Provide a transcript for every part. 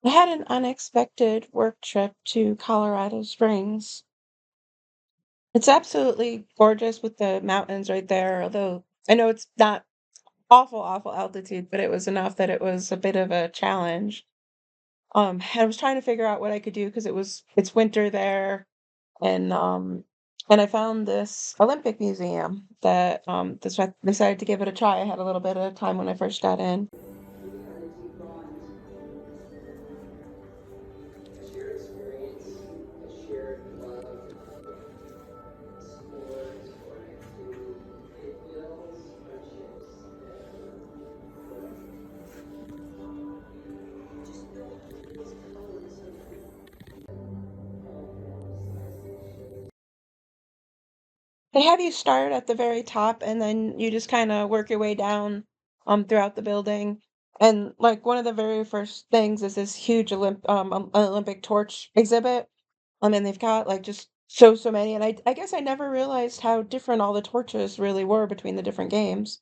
I had an unexpected work trip to Colorado Springs. It's absolutely gorgeous with the mountains right there, although I know it's not awful, awful altitude, but it was enough that it was a bit of a challenge. And I was trying to figure out what I could do because it's winter there, and I found this Olympic museum that this I decided to give it a try. I had a little bit of time when I first got in. A shared experience, a shared love for sports or activity. It builds friendships that just no it's colors They have you start at the very top, and then you just kinda work your way down, throughout the building, and, like, one of the very first things is this huge Olympic torch exhibit, and they've got, like, just so many, and I guess I never realized how different all the torches really were between the different games.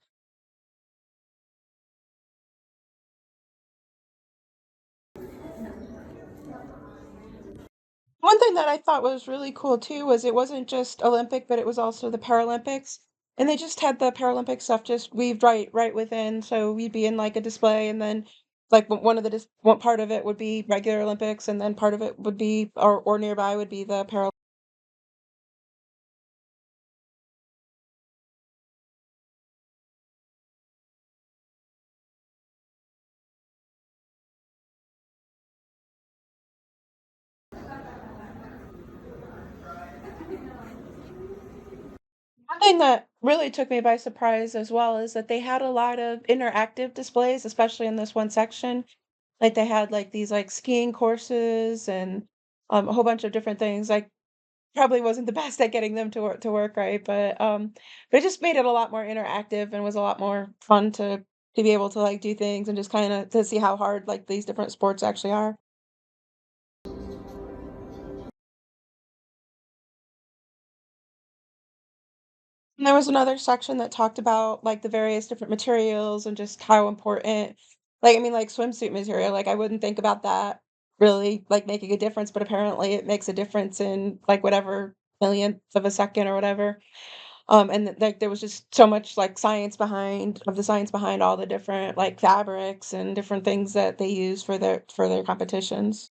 One thing that I thought was really cool too was it wasn't just Olympic, but it was also the Paralympics, and they just had the Paralympic stuff just weaved right within, so we'd be in, like, a display, and then, like, one of the one part of it would be regular Olympics, and then part of it would be or nearby would be the Paral. One thing that really took me by surprise as well is that they had a lot of interactive displays, especially in this one section. Like, they had, like, these, like, skiing courses and, a whole bunch of different things, like, probably wasn't the best at getting them to work right, but it just made it a lot more interactive and was a lot more fun to be able to, like, do things and just kinda to see how hard, like, these different sports actually are. And there was another section that talked about, like, the various different materials and just how important like, I mean, like, swimsuit material, like, I wouldn't think about that really, like, making a difference, but apparently it makes a difference in, like, whatever millionth of a second or whatever. And like there was just so much like science behind all the different like fabrics and different things that they use for their competitions.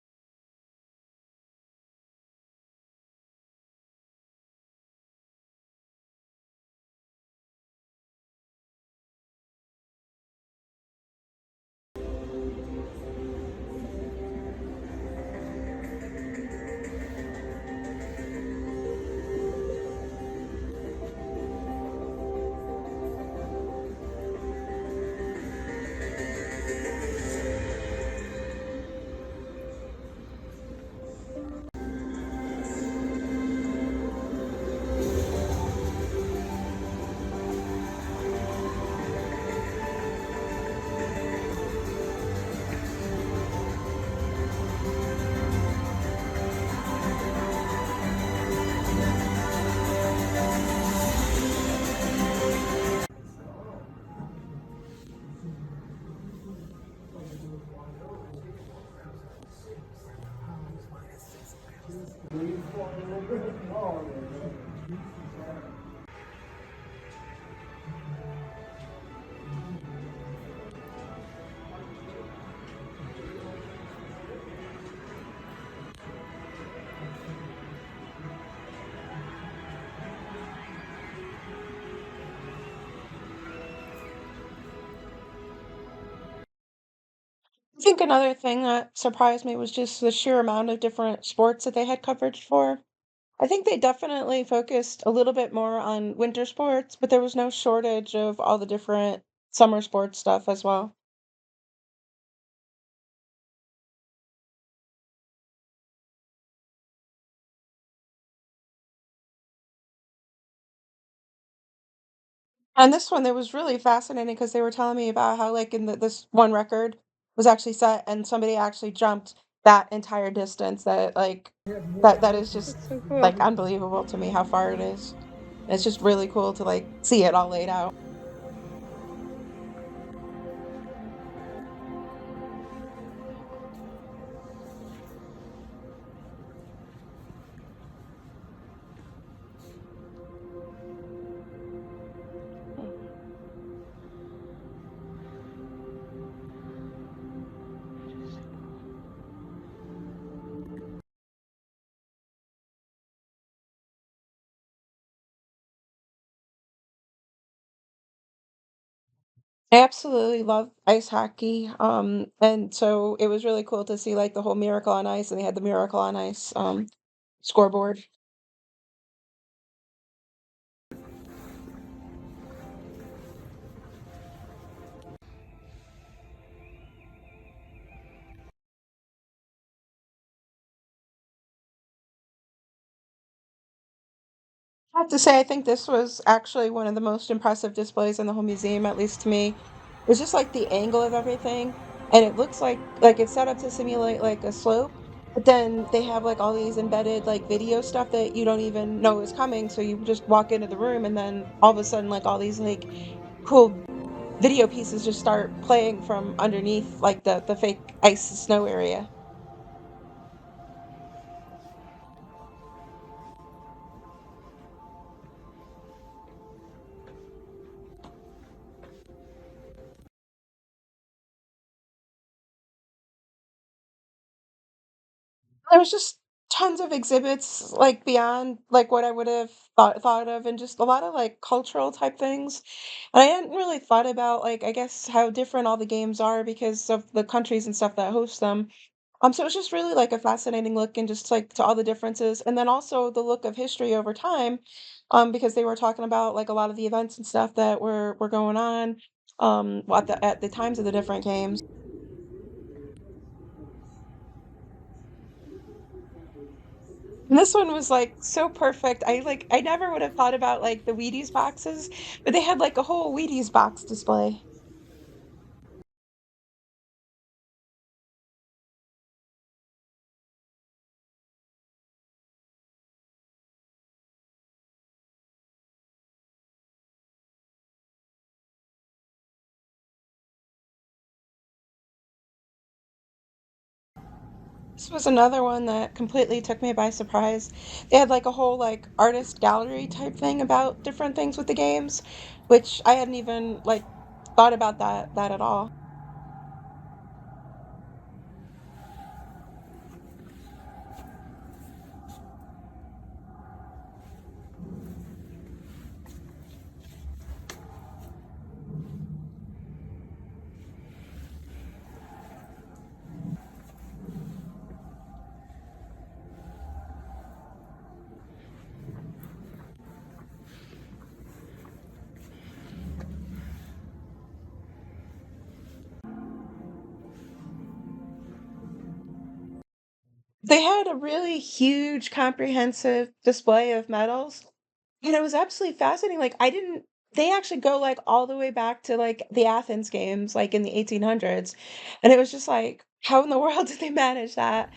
I think another thing that surprised me was just the sheer amount of different sports that they had coverage for. I think they definitely focused a little bit more on winter sports, but there was no shortage of all the different summer sports stuff as well. And this one, it was really fascinating because they were telling me about how, like, in this one record was actually set, and somebody actually jumped that entire distance. That is just That's so cool. like unbelievable to me how far it is. It's just really cool to like see it all laid out. I absolutely love ice hockey, and so it was really cool to see, like, the whole Miracle on Ice, and they had the Miracle on Ice, scoreboard. I have to say, I think this was actually one of the most impressive displays in the whole museum, at least to me. It's just like the angle of everything, and it looks like it's set up to simulate like a slope, but then they have like all these embedded like video stuff that you don't even know is coming. So you just walk into the room, and then all of a sudden, like all these like cool video pieces just start playing from underneath like the fake ice snow area. There was just tons of exhibits, like, beyond, like, what I would have thought of, and just a lot of, like, cultural type things, and I hadn't really thought about, like, I guess, how different all the games are because of the countries and stuff that host them. So it's just really, like, a fascinating look and just, like, to all the differences, and then also the look of history over time, because they were talking about, like, a lot of the events and stuff that were going on, at the times of the different games. And this one was, like, so perfect. I never would have thought about, like, the Wheaties boxes, but they had, like, a whole Wheaties box display. This was another one that completely took me by surprise. They had, like, a whole, like, artist gallery type thing about different things with the games, which I hadn't even, like, thought about that at all. They had a really huge comprehensive display of medals, and it was absolutely fascinating, like, I didn't they actually go, like, all the way back to, like, the Athens Games, like, in the 1800s, and it was just like, how in the world did they manage that?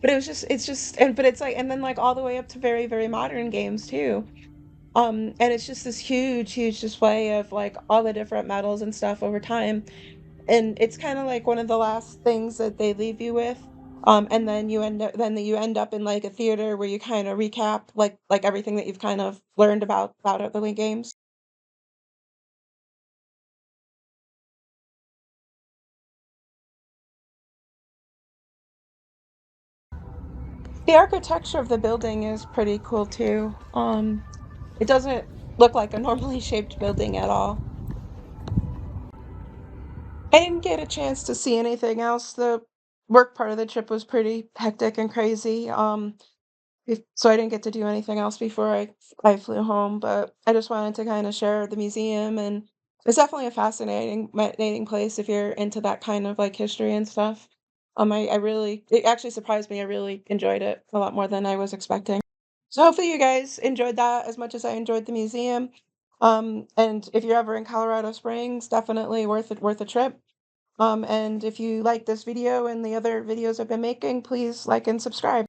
But it's just and but it's like and then, like, all the way up to very, very modern games too, and it's just this huge, huge display of, like, all the different medals and stuff over time. And it's kinda like one of the last things that they leave you with, and then you end up in, like, a theater where you kinda recap, like, everything that you've kind of learned about the Wii games. The architecture of the building is pretty cool too, it doesn't look like a normally shaped building at all. I didn't get a chance to see anything else, the work part of the trip was pretty hectic and crazy, so I didn't get to do anything else before I flew home, but I just wanted to kinda share the museum, and it's definitely a fascinating place if you're into that kind of, like, history and stuff. I really it actually surprised me, I really enjoyed it a lot more than I was expecting. So hopefully you guys enjoyed that as much as I enjoyed the museum, and if you're ever in Colorado Springs, definitely worth a trip, and if you like this video and the other videos I've been making, please like and subscribe.